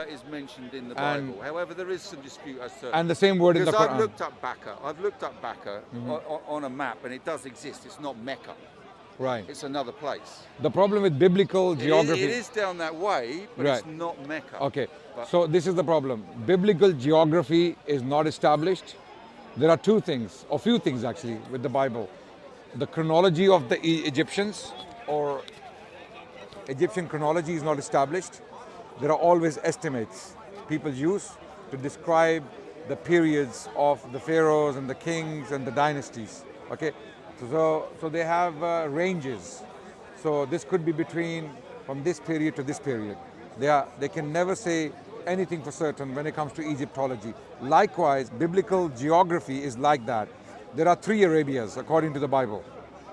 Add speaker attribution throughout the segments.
Speaker 1: is mentioned in the Bible. However, there is some dispute as to.
Speaker 2: And the same word in the
Speaker 1: Because
Speaker 2: Quran.
Speaker 1: I've looked up Bakka on a map, and it does exist. It's not Mecca.
Speaker 2: Right.
Speaker 1: It's another place.
Speaker 2: The problem with biblical geography.
Speaker 1: It is down that way, but
Speaker 2: Right.
Speaker 1: it's not Mecca.
Speaker 2: Okay.
Speaker 1: But
Speaker 2: So this is the problem. Biblical geography is not established. There are two things, or few things actually, with the Bible. The chronology of the Egyptians, or Egyptian chronology, is not established. There are always estimates people use to describe the periods of the pharaohs and the kings and the dynasties. Okay, so they have ranges. So this could be between from this period to this period. They can never say anything for certain when it comes to Egyptology. Likewise, biblical geography is like that. There are 3 Arabias according to the Bible.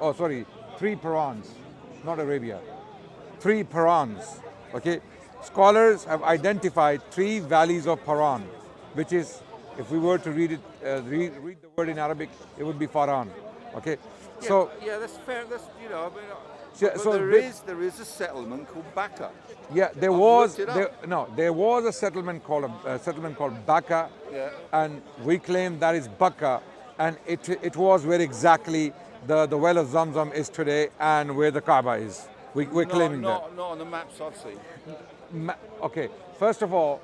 Speaker 2: Oh, sorry, 3 Parans, not Arabia. 3 Parans. Okay, scholars have identified 3 valleys of Paran, which is, if we were to read it, read the word in Arabic, it would be Faran. Okay,
Speaker 1: yeah,
Speaker 2: so
Speaker 1: yeah, that's fair. That's I mean,
Speaker 2: so
Speaker 1: there is a settlement called Bakka.
Speaker 2: yeah, there was a settlement called Bakka,
Speaker 1: Yeah.
Speaker 2: and we claim that is Bakka, and it was where exactly the well of Zamzam is today and where the Kaaba is. We're claiming that.
Speaker 1: Not on the maps I've seen.
Speaker 2: Okay, first of all,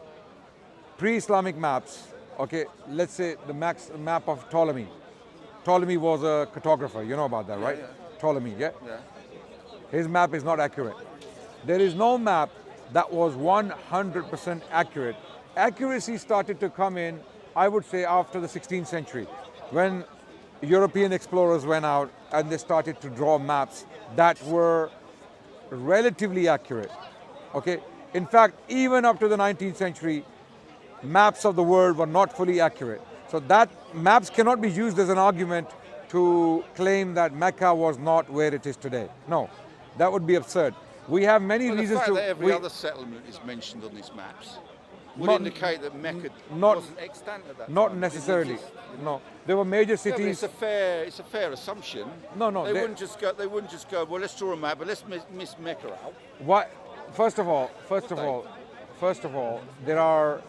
Speaker 2: pre-Islamic maps. Okay, let's say the map of Ptolemy. Ptolemy was a cartographer. You know about that, right?
Speaker 1: Yeah.
Speaker 2: Ptolemy, yeah.
Speaker 1: Yeah.
Speaker 2: His map is not accurate. There is no map that was 100% accurate. Accuracy started to come in, I would say, after the 16th century, when European explorers went out and they started to draw maps that were relatively accurate. Okay? In fact, even up to the 19th century, maps of the world were not fully accurate. So that maps cannot be used as an argument to claim that Mecca was not where it is today. No, that would be absurd. We have many
Speaker 1: Well,
Speaker 2: reasons
Speaker 1: the fact
Speaker 2: to.
Speaker 1: that every other settlement is mentioned on these maps would indicate that Mecca wasn't extant at that time.
Speaker 2: Not necessarily. No, there were major
Speaker 1: Yeah, but
Speaker 2: cities.
Speaker 1: it's a fair assumption.
Speaker 2: No,
Speaker 1: They wouldn't just go. Well, let's draw a map, but let's miss Mecca out.
Speaker 2: Why? First of all, there are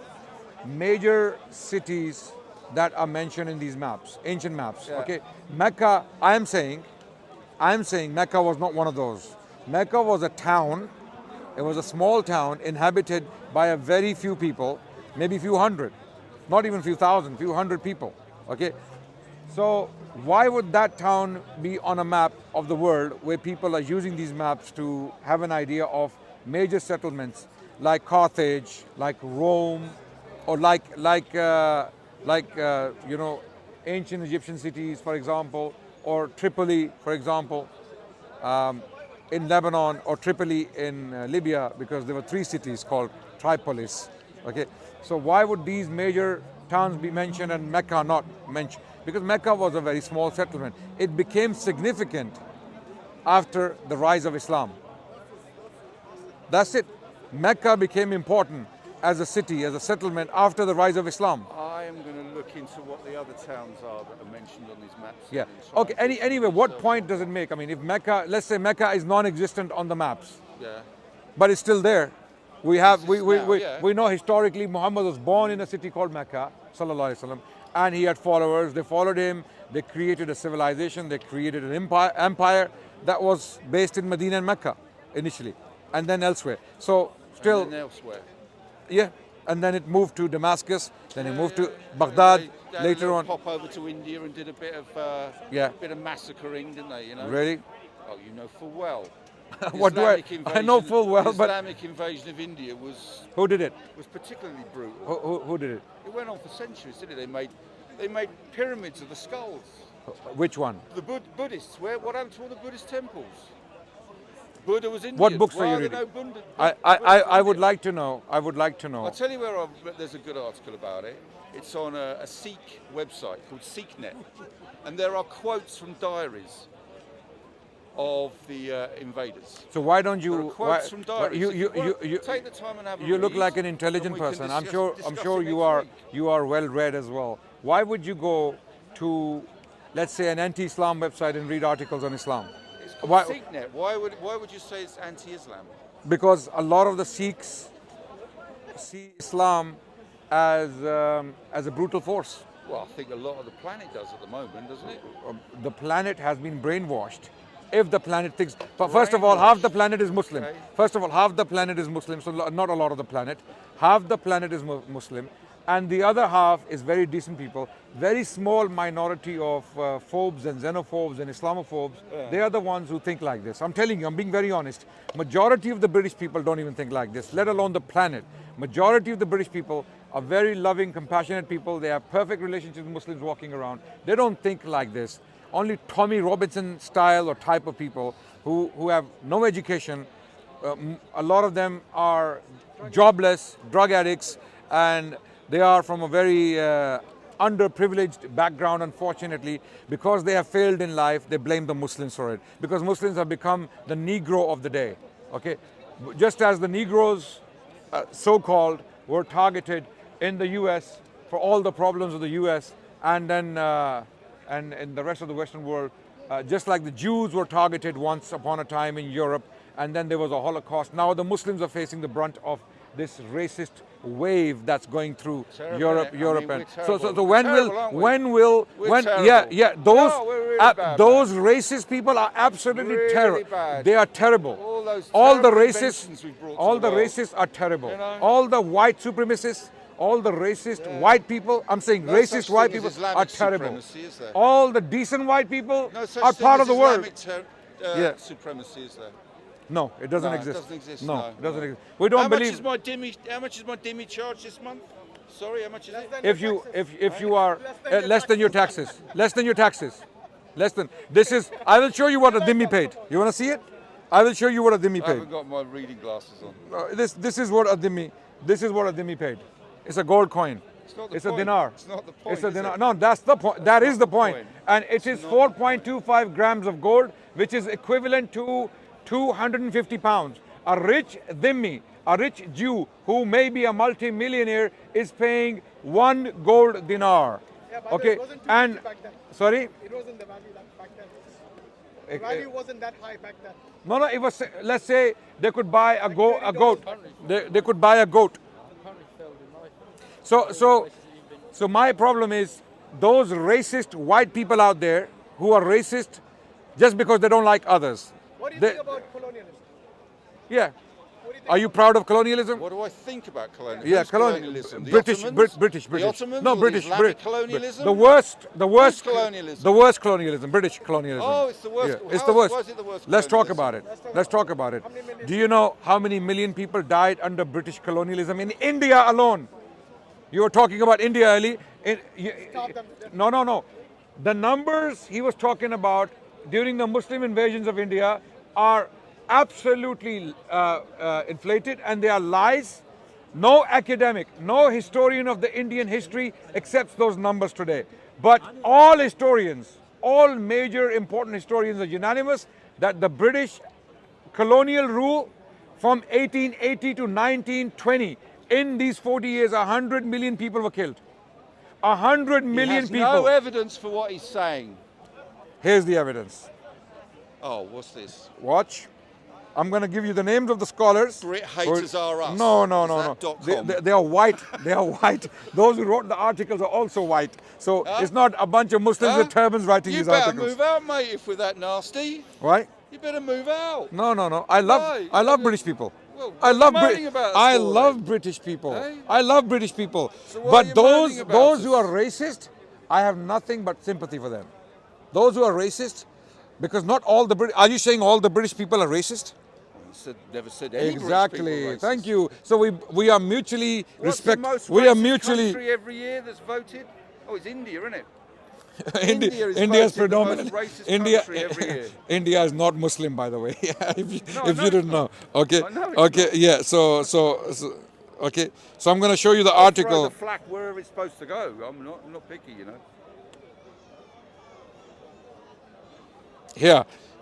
Speaker 2: major cities that are mentioned in these maps, ancient maps.
Speaker 1: Yeah.
Speaker 2: Okay, Mecca. I am saying Mecca was not one of those. Mecca was a town. It was a small town inhabited by a very few people, maybe a few hundred, not even a few thousand, few hundred people. Okay, so why would that town be on a map of the world where people are using these maps to have an idea of major settlements like Carthage, like Rome, or like ancient Egyptian cities, for example, or Tripoli, for example, in Lebanon, or Tripoli in Libya, because there were 3 cities called Tripolis. Okay, so why would these major towns be mentioned and Mecca not mentioned? Because Mecca was a very small settlement. It became significant after the rise of Islam. That's it. Mecca became important as a city, as a settlement after the rise of Islam.
Speaker 1: I am going to look into what the other towns are that are mentioned on these maps.
Speaker 2: Yeah. Okay. Anyway, what point does it make? I mean, if Mecca, let's say Mecca is non-existent on the maps,
Speaker 1: Yeah.
Speaker 2: but it's still there. We have
Speaker 1: Yeah.
Speaker 2: we know historically Muhammad was born in a city called Mecca, sallallahu alaihi wasallam, and he had followers. They followed him. They created a civilization. They created an empire that was based in Medina and Mecca initially, and then elsewhere. So still,
Speaker 1: And then elsewhere.
Speaker 2: yeah, and then it moved to Damascus. Then it moved to Baghdad.
Speaker 1: They had
Speaker 2: Later
Speaker 1: a
Speaker 2: on,
Speaker 1: pop over to India and did a bit of massacring, didn't they? You know.
Speaker 2: really,
Speaker 1: Oh, you know full well.
Speaker 2: what do I?
Speaker 1: Islamic
Speaker 2: I know full well,
Speaker 1: the
Speaker 2: but
Speaker 1: Islamic invasion of India was
Speaker 2: who did it?
Speaker 1: particularly brutal.
Speaker 2: Who did it?
Speaker 1: It went on for centuries, didn't it? They made pyramids of the skulls.
Speaker 2: Which one?
Speaker 1: The Buddhists. What happened to all the Buddhist temples? Buddha was Indian.
Speaker 2: What books
Speaker 1: Why
Speaker 2: are you
Speaker 1: there
Speaker 2: reading?
Speaker 1: no Buddhists
Speaker 2: I would
Speaker 1: Indian?
Speaker 2: like to know. I would like to know.
Speaker 1: I'll tell you where there's a good article about it. It's on a Sikh website called SikhNet, and there are quotes from diaries of the invaders.
Speaker 2: So why don't
Speaker 1: There are
Speaker 2: you?
Speaker 1: quotes from diaries.
Speaker 2: You
Speaker 1: take the time and have a
Speaker 2: you look
Speaker 1: read,
Speaker 2: like an
Speaker 1: and
Speaker 2: intelligent
Speaker 1: we can
Speaker 2: person.
Speaker 1: discuss
Speaker 2: I'm sure
Speaker 1: it
Speaker 2: you
Speaker 1: next
Speaker 2: are.
Speaker 1: week.
Speaker 2: You are well read as well. Why would you go to, let's say, an anti-Islam website and read articles on Islam?
Speaker 1: It's called
Speaker 2: Why-
Speaker 1: SikhNet. Why would you say it's anti-Islam?
Speaker 2: Because a lot of the Sikhs see Islam as a brutal force.
Speaker 1: Well, I think a lot of the planet does at the moment, doesn't it?
Speaker 2: The planet has been brainwashed. If the planet thinks, first of all, half the planet is Muslim.
Speaker 1: Okay.
Speaker 2: First of all, half the planet is Muslim, so not a lot of the planet. Half the planet is Muslim, and the other half is very decent people. Very small minority of phobes and xenophobes and Islamophobes. They are the ones who think like this. I'm telling you, I'm being very honest. Majority of the British people don't even think like this, let alone the planet. Majority of the British people are very loving, compassionate people. They have perfect relationships with Muslims walking around. They don't think like this. Only Tommy Robinson style or type of people who have no education. A lot of them are jobless, drug addicts, and they are from a very underprivileged background, unfortunately. Because they have failed in life, they blame the Muslims for it. Because Muslims have become the Negro of the day. Okay, just as the Negroes, so-called, were targeted in the US for all the problems of the US, and then and in the rest of the Western world, just like the Jews were targeted once upon a time in Europe, and then there was a Holocaust. Now the Muslims are facing the brunt of this racist wave that's going through
Speaker 1: Terrible,
Speaker 2: Europe,
Speaker 1: innit? I
Speaker 2: Europe,
Speaker 1: mean,
Speaker 2: and
Speaker 1: we're
Speaker 2: so
Speaker 1: terrible.
Speaker 2: when
Speaker 1: Terrible,
Speaker 2: will
Speaker 1: aren't we?
Speaker 2: when will
Speaker 1: We're
Speaker 2: when
Speaker 1: terrible.
Speaker 2: those
Speaker 1: No, we're really bad,
Speaker 2: those racist people are absolutely
Speaker 1: Really
Speaker 2: terrible.
Speaker 1: bad.
Speaker 2: They are terrible.
Speaker 1: All those
Speaker 2: the
Speaker 1: terrible
Speaker 2: racists,
Speaker 1: inventions we've brought to
Speaker 2: all
Speaker 1: the
Speaker 2: the
Speaker 1: world.
Speaker 2: racists are terrible.
Speaker 1: You know?
Speaker 2: All the white supremacists, all the racist white people, I'm saying
Speaker 1: No
Speaker 2: racist
Speaker 1: such
Speaker 2: white
Speaker 1: thing
Speaker 2: people
Speaker 1: as Islamic
Speaker 2: are terrible.
Speaker 1: supremacy, is there?
Speaker 2: All the decent white people
Speaker 1: No such
Speaker 2: are
Speaker 1: thing
Speaker 2: part
Speaker 1: as
Speaker 2: of the world.
Speaker 1: Islamic
Speaker 2: Yeah.
Speaker 1: supremacy, is there?
Speaker 2: No, it doesn't
Speaker 1: No,
Speaker 2: exist.
Speaker 1: It doesn't exist.
Speaker 2: No,
Speaker 1: No,
Speaker 2: it doesn't
Speaker 1: no.
Speaker 2: exist. We don't
Speaker 1: How much
Speaker 2: believe.
Speaker 1: is my dimmy? How much is my dimmy charge this month? Sorry, how much is it?
Speaker 2: If you are less than your taxes, less than your taxes, less than this is. I will show you what a dhimmi paid. You want to see it? I will show you what a dhimmi
Speaker 1: I
Speaker 2: paid.
Speaker 1: haven't got my reading glasses on.
Speaker 2: This is what a dhimmi. This is what a dhimmi paid. It's a gold coin.
Speaker 1: It's not the
Speaker 2: It's
Speaker 1: point.
Speaker 2: a dinar.
Speaker 1: It's not the point.
Speaker 2: It's a
Speaker 1: is
Speaker 2: dinar.
Speaker 1: it?
Speaker 2: No, that's the point. That is the point.
Speaker 1: point.
Speaker 2: And it is 4.25 grams of gold, which is equivalent to 250 pounds. A rich dhimmi, a rich Jew who may be a multi-millionaire, is paying 1 gold dinar.
Speaker 3: Yeah, but
Speaker 2: Okay,
Speaker 3: it wasn't too
Speaker 2: and
Speaker 3: cheap back then.
Speaker 2: sorry.
Speaker 3: It wasn't the value back then. The value wasn't that high back then.
Speaker 2: No, it was. Let's say they could buy a goat. They could buy a goat. So my problem is those racist white people out there who are racist just because they don't like others.
Speaker 3: What do you
Speaker 2: They-
Speaker 3: think about colonialism?
Speaker 2: Yeah.
Speaker 3: What do you think
Speaker 2: Are you proud of colonialism?
Speaker 1: What do I think about colonialism?
Speaker 2: Yeah,
Speaker 1: Who's colonialism. The
Speaker 2: British,
Speaker 1: Ottomans?
Speaker 2: British.
Speaker 1: The Ottomans?
Speaker 2: No,
Speaker 1: or the
Speaker 2: British.
Speaker 1: Islamic
Speaker 2: Brit-
Speaker 1: colonialism?
Speaker 2: The worst
Speaker 1: colonialism?
Speaker 2: The worst colonialism, British colonialism.
Speaker 1: Oh, it's the worst.
Speaker 2: Yeah, it's
Speaker 1: How-
Speaker 2: the worst.
Speaker 1: why is it the worst
Speaker 2: Let's talk
Speaker 1: colonialism?
Speaker 2: about it. Let's talk about it.
Speaker 3: How many million
Speaker 2: Do you know how many million people died under British colonialism in India alone? You were talking about India early.
Speaker 3: Stop them.
Speaker 2: No. The numbers he was talking about during the Muslim invasions of India are absolutely inflated, and they are lies. No academic, no historian of the Indian history accepts those numbers today. But all historians, all major important historians are unanimous that the British colonial rule from 1880 to 1920, in these 40 years, 100 million people were killed. 100
Speaker 1: He
Speaker 2: million
Speaker 1: has
Speaker 2: people.
Speaker 1: no evidence for what he's saying.
Speaker 2: Here's the evidence.
Speaker 1: Oh, what's this?
Speaker 2: Watch. I'm going to give you the names of the scholars.
Speaker 1: Brit haters are us.
Speaker 2: No.
Speaker 1: Is that .com?
Speaker 2: They are white. They are white. Those who wrote the articles are also white. So it's not a bunch of Muslims with turbans writing
Speaker 1: You
Speaker 2: these
Speaker 1: better
Speaker 2: articles.
Speaker 1: move out, mate, if we're that nasty.
Speaker 2: Right?
Speaker 1: You better move out.
Speaker 2: No.
Speaker 1: Why?
Speaker 2: I love British people.
Speaker 1: Well,
Speaker 2: I
Speaker 1: what
Speaker 2: love
Speaker 1: are you moaning about us
Speaker 2: I
Speaker 1: for,
Speaker 2: love
Speaker 1: then?
Speaker 2: British people.
Speaker 1: Eh?
Speaker 2: I love British people.
Speaker 1: So why are
Speaker 2: But
Speaker 1: you
Speaker 2: those
Speaker 1: moaning about
Speaker 2: those who
Speaker 1: us?
Speaker 2: are racist, I have nothing but sympathy for them. Those who are racist, because not all the British. Are you saying all the British people are racist?
Speaker 1: Never said any British
Speaker 2: Exactly.
Speaker 1: people racist.
Speaker 2: Thank you. So we are mutually
Speaker 1: What's
Speaker 2: respect.
Speaker 1: the most
Speaker 2: We are
Speaker 1: racist
Speaker 2: mutually.
Speaker 1: country every year that's voted? Oh, it's India, isn't it?
Speaker 2: India
Speaker 1: is
Speaker 2: India is
Speaker 1: voted the most
Speaker 2: predominant.
Speaker 1: racist
Speaker 2: India
Speaker 1: country every year.
Speaker 2: India is not Muslim, by the way. if you,
Speaker 1: No, I
Speaker 2: if
Speaker 1: know
Speaker 2: you
Speaker 1: it's
Speaker 2: didn't know. Okay.
Speaker 1: I know it's
Speaker 2: Okay.
Speaker 1: not.
Speaker 2: Yeah. So okay. So I'm going to show you the
Speaker 1: I'll
Speaker 2: article.
Speaker 1: throw the flag wherever it's supposed to go. I'm not picky, you know.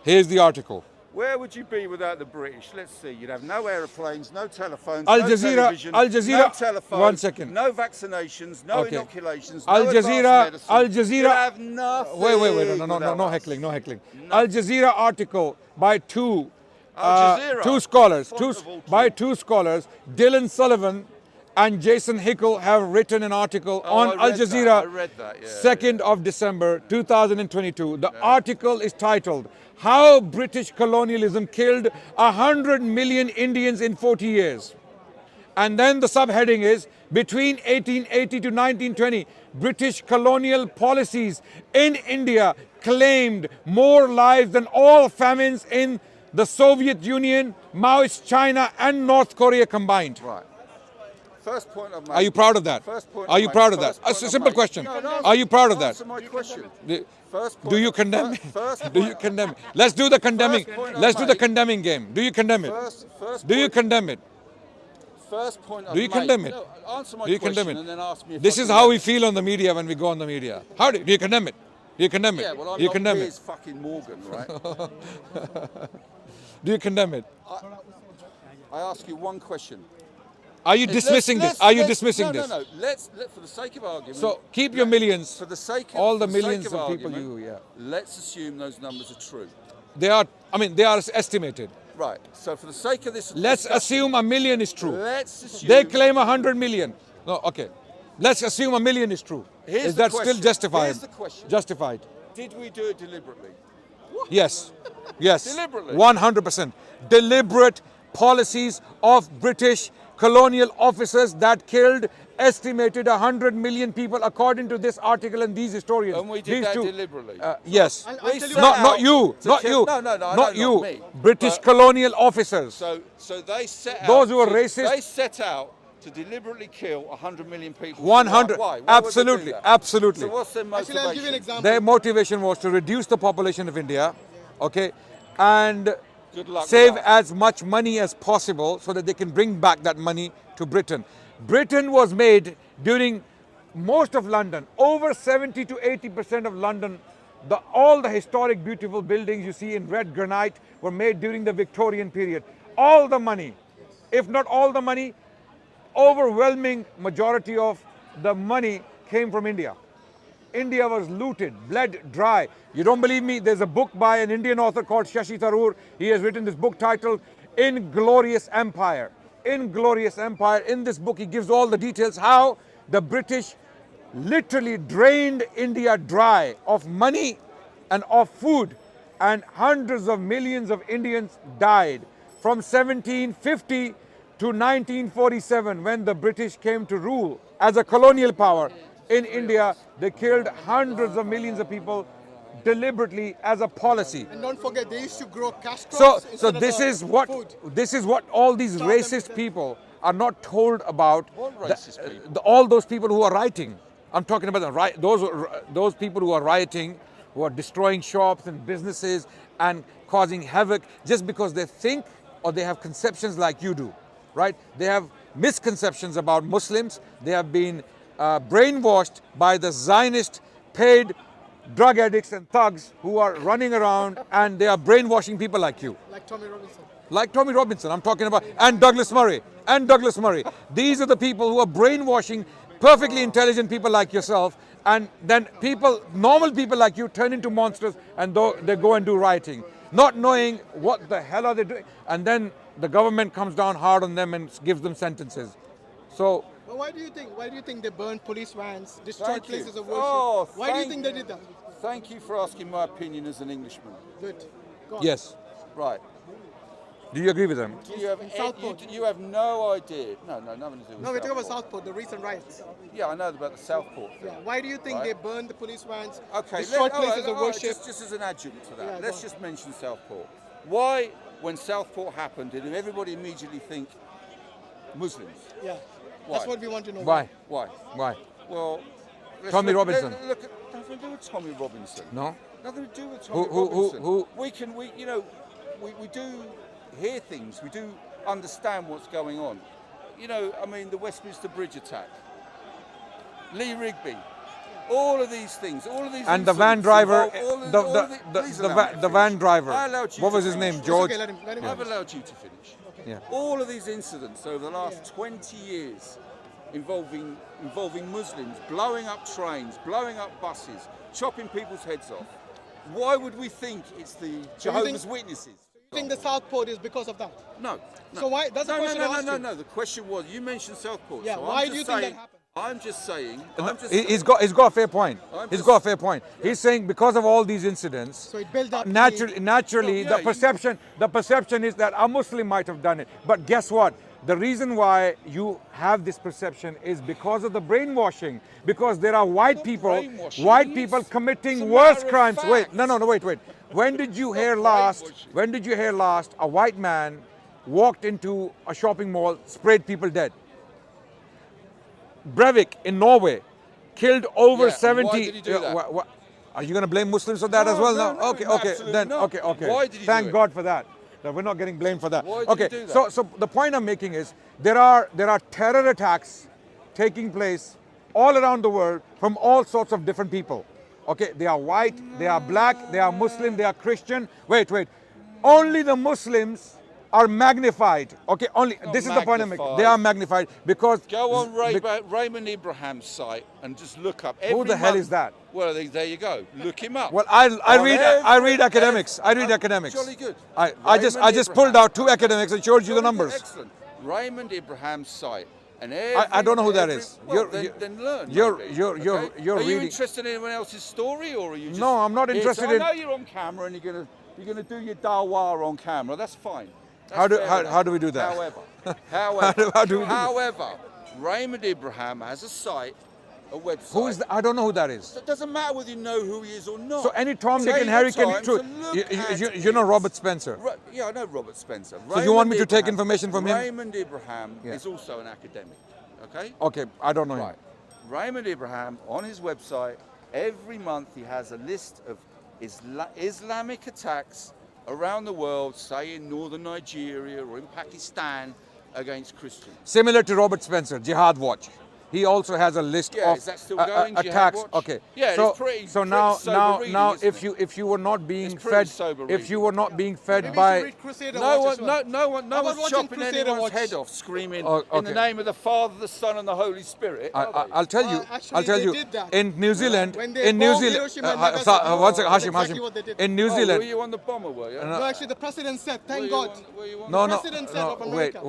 Speaker 2: Here's the article.
Speaker 1: Where would you be without the British? Let's see. You'd have no aeroplanes, no telephones,
Speaker 2: Al
Speaker 1: no
Speaker 2: Jazeera-
Speaker 1: television,
Speaker 2: Al Jazeera-
Speaker 1: no telephone,
Speaker 2: 1 second.
Speaker 1: no vaccinations, no
Speaker 2: Okay.
Speaker 1: inoculations,
Speaker 2: Al
Speaker 1: no advanced
Speaker 2: Jazeera-
Speaker 1: medicine.
Speaker 2: Al Jazeera-
Speaker 1: You'd have nothing.
Speaker 2: Wait. No
Speaker 1: without us.
Speaker 2: heckling. No heckling. Al Jazeera article by two
Speaker 1: Al Jazeera,
Speaker 2: two scholars,
Speaker 1: font of all
Speaker 2: by
Speaker 1: truth.
Speaker 2: two scholars, Dylan Sullivan and Jason Hickel have written an article
Speaker 1: Oh,
Speaker 2: on
Speaker 1: I
Speaker 2: Al
Speaker 1: read that.
Speaker 2: Jazeera,
Speaker 1: I read that, yeah,
Speaker 2: 2nd of December 2022. The article is titled, "How British Colonialism Killed 100 Million Indians in 40 Years." And then the subheading is, "Between 1880 to 1920, British colonial policies in India claimed more lives than all famines in the Soviet Union, Maoist China, and North Korea combined."
Speaker 1: Right. First point I've made.
Speaker 2: Are you proud of that?
Speaker 1: First point
Speaker 2: Are
Speaker 1: I've
Speaker 2: you
Speaker 1: made.
Speaker 2: proud of that?
Speaker 1: First
Speaker 2: A
Speaker 1: point I've
Speaker 2: simple
Speaker 1: made.
Speaker 2: question.
Speaker 1: No, no,
Speaker 2: Are you proud of that?
Speaker 1: Answer my question.
Speaker 2: Do-
Speaker 1: First point.
Speaker 2: Do you condemn it?
Speaker 1: First
Speaker 2: Do you
Speaker 1: point-
Speaker 2: condemn it? Let's do the condemning.
Speaker 1: First point I've
Speaker 2: Let's do the
Speaker 1: made.
Speaker 2: condemning game. Do you condemn it?
Speaker 1: First
Speaker 2: Do you
Speaker 1: point-
Speaker 2: condemn it?
Speaker 1: First point I've
Speaker 2: Do you
Speaker 1: made.
Speaker 2: condemn it?
Speaker 1: No, answer my
Speaker 2: Do you
Speaker 1: question
Speaker 2: condemn it?
Speaker 1: and then ask me if
Speaker 2: This
Speaker 1: I
Speaker 2: is
Speaker 1: condemn
Speaker 2: how we
Speaker 1: it.
Speaker 2: feel on the media when we go on the media. How do you condemn it? Do you condemn it?
Speaker 1: Yeah, well, I'm
Speaker 2: Do you
Speaker 1: not
Speaker 2: condemn
Speaker 1: Piers
Speaker 2: it?
Speaker 1: fucking Morgan, right?
Speaker 2: Do you condemn it?
Speaker 1: I ask you one question.
Speaker 2: Are you dismissing this? Are you dismissing this?
Speaker 1: No. Let's for the sake of argument.
Speaker 2: So keep your millions.
Speaker 1: For the sake of
Speaker 2: All the
Speaker 1: for sake
Speaker 2: millions of people
Speaker 1: argument, let's assume those numbers are true.
Speaker 2: They are. I mean, they are estimated.
Speaker 1: Right. So for the sake of this,
Speaker 2: Let's
Speaker 1: discussion,
Speaker 2: assume a million is true.
Speaker 1: Let's assume
Speaker 2: They claim 100 million. No, okay. Let's assume a million is true.
Speaker 1: Here's
Speaker 2: Is
Speaker 1: the
Speaker 2: that
Speaker 1: question.
Speaker 2: still justified?
Speaker 1: Here's the question.
Speaker 2: Justified.
Speaker 1: Did we do it deliberately?
Speaker 2: Yes. Yes.
Speaker 1: Deliberately.
Speaker 2: 100%. Deliberate policies of British colonial officers that killed estimated 100 million people according to this article and these historians.
Speaker 1: And we did
Speaker 2: These
Speaker 1: that
Speaker 2: two.
Speaker 1: deliberately.
Speaker 2: Yes.
Speaker 3: I'll
Speaker 1: We
Speaker 3: tell you
Speaker 1: set
Speaker 2: Not
Speaker 1: out
Speaker 2: you.
Speaker 1: to
Speaker 2: Not
Speaker 1: kill-
Speaker 2: you.
Speaker 1: No, I
Speaker 2: Not
Speaker 1: know,
Speaker 2: you.
Speaker 1: not me.
Speaker 2: British
Speaker 1: But-
Speaker 2: colonial officers.
Speaker 1: So they set out.
Speaker 2: Those who are
Speaker 1: to-
Speaker 2: racist-
Speaker 1: They set out to deliberately kill 100 million people.
Speaker 2: 100.
Speaker 1: Why? Why would they do
Speaker 2: Absolutely.
Speaker 1: that?
Speaker 2: Absolutely.
Speaker 1: So what's their motivation?
Speaker 3: Actually, I'll give you an example.
Speaker 2: Their motivation was to reduce the population of India, okay, and
Speaker 1: Good luck with
Speaker 2: save
Speaker 1: that.
Speaker 2: as much money as possible so that they can bring back that money to Britain. Britain was made during most of London, over 70 to 80% of London. All the historic, beautiful buildings you see in red granite were made during the Victorian period. All the money, if not all the money, overwhelming majority of the money came from India. India was looted, bled dry. You don't believe me? There's a book by an Indian author called Shashi Tharoor. He has written this book titled Inglorious Empire. Inglorious Empire. In this book, he gives all the details how the British literally drained India dry of money and of food, and hundreds of millions of Indians died from 1750 to 1947 when the British came to rule as a colonial power in India. They killed hundreds of millions of people deliberately as a policy.
Speaker 3: And don't forget, they used to grow cash
Speaker 2: So,
Speaker 3: crops
Speaker 2: so
Speaker 3: instead of
Speaker 2: this
Speaker 3: the
Speaker 2: is what
Speaker 3: food.
Speaker 2: all these
Speaker 3: Stop them
Speaker 2: racist
Speaker 3: with
Speaker 2: people are not told about.
Speaker 1: What racist people?
Speaker 2: All those people who are rioting. I'm talking about those people who are rioting, who are destroying shops and businesses and causing havoc just because they think or they have conceptions like you do, right? They have misconceptions about Muslims. They have been brainwashed by the Zionist paid drug addicts and thugs who are running around, and they are brainwashing people like you.
Speaker 3: Like Tommy Robinson.
Speaker 2: Like Tommy Robinson, I'm talking about, and Douglas Murray. These are the people who are brainwashing perfectly intelligent people like yourself, and then normal people like you turn into monsters and they go and do rioting, not knowing what the hell are they doing, and then the government comes down hard on them and gives them sentences. So
Speaker 3: But why do you think they burned police vans, destroyed
Speaker 1: Thank you.
Speaker 3: places of worship?
Speaker 1: Oh,
Speaker 3: why do you
Speaker 1: thank
Speaker 3: think they did that?
Speaker 1: Thank you for asking my opinion as an Englishman.
Speaker 3: Good. Go on.
Speaker 2: yes,
Speaker 1: Right.
Speaker 2: do you agree with them?
Speaker 1: Do you have
Speaker 3: Southport.
Speaker 1: you have no idea? No, nothing to do with
Speaker 3: No, we're talking about
Speaker 1: Southport.
Speaker 3: Southport, the recent riots.
Speaker 1: Yeah, I know about the Southport thing.
Speaker 3: Yeah. Why do you think
Speaker 1: Right.
Speaker 3: they burned the police vans,
Speaker 1: Okay,
Speaker 3: destroyed
Speaker 1: all right,
Speaker 3: places of
Speaker 1: all right,
Speaker 3: worship?
Speaker 1: just as an adjunct to that,
Speaker 3: Yeah, go
Speaker 1: let's
Speaker 3: on.
Speaker 1: just mention Southport. Why, when Southport happened, did everybody immediately think Muslims?
Speaker 3: Yeah.
Speaker 1: Why?
Speaker 3: That's what we want to know.
Speaker 2: Why?
Speaker 1: Why?
Speaker 2: Why?
Speaker 1: Well, let's
Speaker 2: Tommy
Speaker 1: look-
Speaker 2: Robinson.
Speaker 1: Look at nothing to do with Tommy Robinson.
Speaker 2: No?
Speaker 1: Nothing to do with Tommy
Speaker 2: Who-
Speaker 1: Robinson.
Speaker 2: who-
Speaker 1: We do hear things. We do understand what's going on. You know, I mean, the Westminster Bridge attack, Lee Rigby, all of these things, all of these.
Speaker 2: And the van
Speaker 1: incidents
Speaker 2: driver,
Speaker 1: involve all of please allow me to
Speaker 2: the
Speaker 1: finish.
Speaker 2: van driver.
Speaker 1: I allowed you
Speaker 2: What
Speaker 1: to
Speaker 2: was his
Speaker 1: finish.
Speaker 2: name?
Speaker 3: It's
Speaker 2: George.
Speaker 3: okay, let him
Speaker 1: I've
Speaker 3: finish.
Speaker 1: allowed you to finish.
Speaker 2: Yeah.
Speaker 1: All of these incidents over the last 20 years involving Muslims blowing up trains, blowing up buses, chopping people's heads off. Why would we think it's the Jehovah's Witnesses?
Speaker 3: think the South Pole is because of that?
Speaker 1: No.
Speaker 3: So why? That's the question I asked you.
Speaker 1: No. The question was, you mentioned Southport.
Speaker 3: Yeah,
Speaker 1: So
Speaker 3: why
Speaker 1: I'm
Speaker 3: do you
Speaker 1: just
Speaker 3: think that
Speaker 1: saying-
Speaker 3: happened?
Speaker 1: I'm just saying.
Speaker 2: He's got a fair point. He's
Speaker 1: just-
Speaker 2: got a fair point. He's saying because of all these incidents,
Speaker 3: So it built up
Speaker 2: naturally,
Speaker 1: Yeah,
Speaker 2: the perception is that a Muslim might have done it. But guess what? The reason why you have this perception is because of the brainwashing. Because there are white people committing
Speaker 1: It's a
Speaker 2: worse
Speaker 1: matter of
Speaker 2: crimes. Wait,
Speaker 1: fact.
Speaker 2: no, wait. When did you hear last?
Speaker 1: brainwashing.
Speaker 2: When did you hear last a white man walked into a shopping mall, sprayed people dead? Breivik in Norway killed over
Speaker 1: Yeah, and
Speaker 2: 70.
Speaker 1: why did he do that?
Speaker 2: Are you going to blame Muslims for that as well?
Speaker 1: No,
Speaker 2: Okay.
Speaker 1: absolutely
Speaker 2: Then
Speaker 1: not.
Speaker 2: okay.
Speaker 1: Why did he do
Speaker 2: Thank
Speaker 1: it?
Speaker 2: God for that. That we're not getting blamed for that.
Speaker 1: Why did
Speaker 2: okay.
Speaker 1: he do that?
Speaker 2: So the point I'm making is there are terror attacks taking place all around the world from all sorts of different people. Okay, they are white, they are black, they are Muslim, they are Christian. Wait. Only the Muslims are magnified. Okay, only this is the point I'm making.
Speaker 1: magnified.
Speaker 2: They are magnified because
Speaker 1: Go on Raymond Abraham's site and just look up.
Speaker 2: Who the hell is that?
Speaker 1: Well, there you go. Look him up.
Speaker 2: Well, I
Speaker 1: On
Speaker 2: read academics. I read academics.
Speaker 1: Jolly good.
Speaker 2: I just
Speaker 1: Raymond
Speaker 2: pulled
Speaker 1: Abraham.
Speaker 2: out 2 academics and showed you the
Speaker 1: Jolly good,
Speaker 2: numbers.
Speaker 1: Excellent. Raymond Abraham's site. And
Speaker 2: I don't know who that is.
Speaker 1: Then learn.
Speaker 2: You're
Speaker 1: Are you
Speaker 2: reading.
Speaker 1: interested in anyone else's story, or are you? Just
Speaker 2: No, I'm not interested
Speaker 1: I
Speaker 2: in-
Speaker 1: know you're on camera and you're gonna do your Dawah on camera. That's fine. That's
Speaker 2: How do-
Speaker 1: fair
Speaker 2: how-
Speaker 1: enough.
Speaker 2: how do we do that? How do we do that?
Speaker 1: However, Raymond Abraham has a site, a website.
Speaker 2: Who is that? I don't know who that is.
Speaker 1: It doesn't matter whether you know who he is or not.
Speaker 2: So any Tom, Dick,
Speaker 1: Take
Speaker 2: and
Speaker 1: the
Speaker 2: Harry
Speaker 1: time
Speaker 2: can.
Speaker 1: to look at
Speaker 2: You know Robert Spencer.
Speaker 1: Yeah, I know Robert Spencer.
Speaker 2: So you want me to take
Speaker 1: Abraham-
Speaker 2: information from him?
Speaker 1: Raymond Abraham
Speaker 2: Yeah.
Speaker 1: is also an academic. Okay.
Speaker 2: Okay, I don't know him.
Speaker 1: Right. Raymond Abraham, on his website, every month he has a list of Islamic attacks around the world, say in northern Nigeria or in Pakistan, against Christians.
Speaker 2: Similar to Robert Spencer, Jihad Watch. He also has a list
Speaker 1: Yeah,
Speaker 2: of
Speaker 1: is that still going, Jihad
Speaker 2: attacks.
Speaker 1: Watch?
Speaker 2: Okay.
Speaker 1: Yeah,
Speaker 2: so
Speaker 1: it's pretty
Speaker 2: now
Speaker 1: sober reading, isn't
Speaker 2: if you were not being
Speaker 1: It's pretty
Speaker 2: fed,
Speaker 1: sober
Speaker 2: if you were not being fed
Speaker 3: Maybe you should
Speaker 2: by
Speaker 3: read Crusader
Speaker 1: No
Speaker 3: Watch as
Speaker 1: one,
Speaker 3: well.
Speaker 1: no one, no
Speaker 3: I was
Speaker 1: one's
Speaker 3: watching
Speaker 1: chopping
Speaker 3: Crusader
Speaker 1: anyone's
Speaker 3: Watch.
Speaker 1: head off, screaming
Speaker 2: Oh,
Speaker 1: in the
Speaker 2: okay.
Speaker 1: name of the Father, the Son, and the Holy Spirit. are they?
Speaker 2: I'll tell you.
Speaker 3: Actually,
Speaker 2: I'll tell
Speaker 3: they
Speaker 2: you.
Speaker 3: did that.
Speaker 2: In New Zealand,
Speaker 3: When they
Speaker 2: in New
Speaker 3: bombed
Speaker 2: Zealand.
Speaker 3: Hiroshima and Nagasaki.
Speaker 2: One second,
Speaker 3: That's
Speaker 2: Hashim.
Speaker 3: exactly what they did.
Speaker 2: In New
Speaker 1: Oh,
Speaker 2: Zealand.
Speaker 1: were you on the bomber, were you?
Speaker 3: No, actually, the president said,
Speaker 1: Were
Speaker 3: thank
Speaker 1: you
Speaker 3: God.
Speaker 1: on- were you on
Speaker 2: No,
Speaker 1: the-
Speaker 2: no,
Speaker 3: President said
Speaker 2: no.
Speaker 3: of America.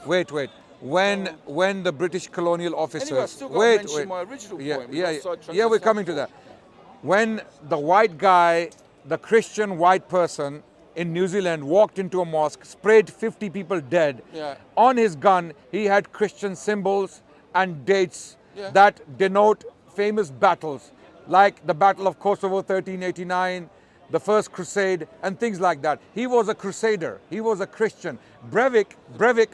Speaker 2: Wait. When the British colonial officers.
Speaker 1: Anyway, I've still got to
Speaker 2: wait.
Speaker 1: mention my original point. We've got
Speaker 2: Yeah.
Speaker 1: sidetracked
Speaker 2: Yeah,
Speaker 1: on
Speaker 2: we're coming to
Speaker 1: Southport.
Speaker 2: that. When the white guy, the Christian white person in New Zealand walked into a mosque, sprayed 50 people dead.
Speaker 1: Yeah.
Speaker 2: On his gun, he had Christian symbols and dates
Speaker 1: Yeah.
Speaker 2: that denote famous battles, like the Battle of Kosovo 1389, the First Crusade, and things like that. He was a crusader. He was a Christian. Breivik.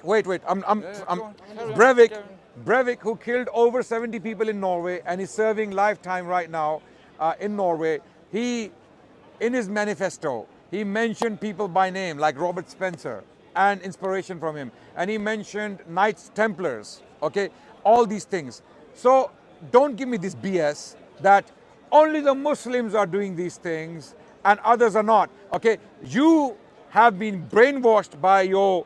Speaker 2: Wait.
Speaker 1: Go on, carry on,
Speaker 2: Breivik.
Speaker 1: carry on.
Speaker 2: Breivik, who killed over 70 people in Norway and is serving lifetime right now in Norway, in his manifesto, he mentioned people by name like Robert Spencer and inspiration from him. And he mentioned Knights Templars, okay? All these things. So don't give me this BS that only the Muslims are doing these things and others are not, okay? You have been brainwashed by your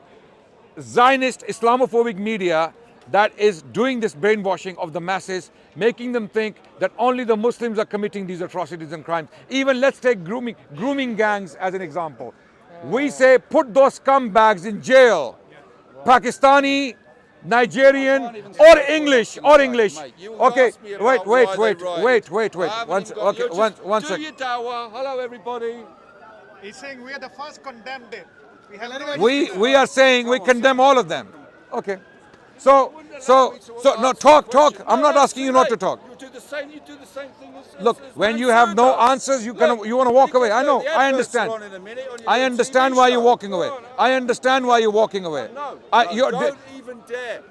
Speaker 2: Zionist Islamophobic media that is doing this brainwashing of the masses, making them think that only the Muslims are committing these atrocities and crimes. Even let's take grooming gangs as an example. We say put those scumbags in jail. Pakistani, Nigerian, or English.
Speaker 1: Mate, you
Speaker 2: Okay,
Speaker 1: asked me about
Speaker 2: wait.
Speaker 1: why they rioted. I haven't
Speaker 2: One
Speaker 1: even
Speaker 2: sec-
Speaker 1: got-
Speaker 2: okay,
Speaker 1: you're
Speaker 2: one
Speaker 1: just-
Speaker 2: sec.
Speaker 1: Do your dawah. Hello, everybody.
Speaker 3: He's saying we are the first condemned it.
Speaker 2: We are saying we condemn all of them. Okay. So no, talk. I'm not asking you not to talk.
Speaker 1: You do the same thing as
Speaker 2: Look,
Speaker 1: as
Speaker 2: when you have no
Speaker 1: Mansour
Speaker 2: answers,
Speaker 1: does.
Speaker 2: you
Speaker 1: Look,
Speaker 2: want to walk
Speaker 1: you
Speaker 2: away.
Speaker 1: can
Speaker 2: I know.
Speaker 1: the
Speaker 2: I
Speaker 1: adverts
Speaker 2: understand.
Speaker 1: are on in a minute on your
Speaker 2: I
Speaker 1: little
Speaker 2: understand
Speaker 1: TV
Speaker 2: why you're
Speaker 1: show.
Speaker 2: walking away.
Speaker 1: Go on.
Speaker 2: I understand why you're walking away.
Speaker 1: No,
Speaker 2: You're-
Speaker 1: don't even dare.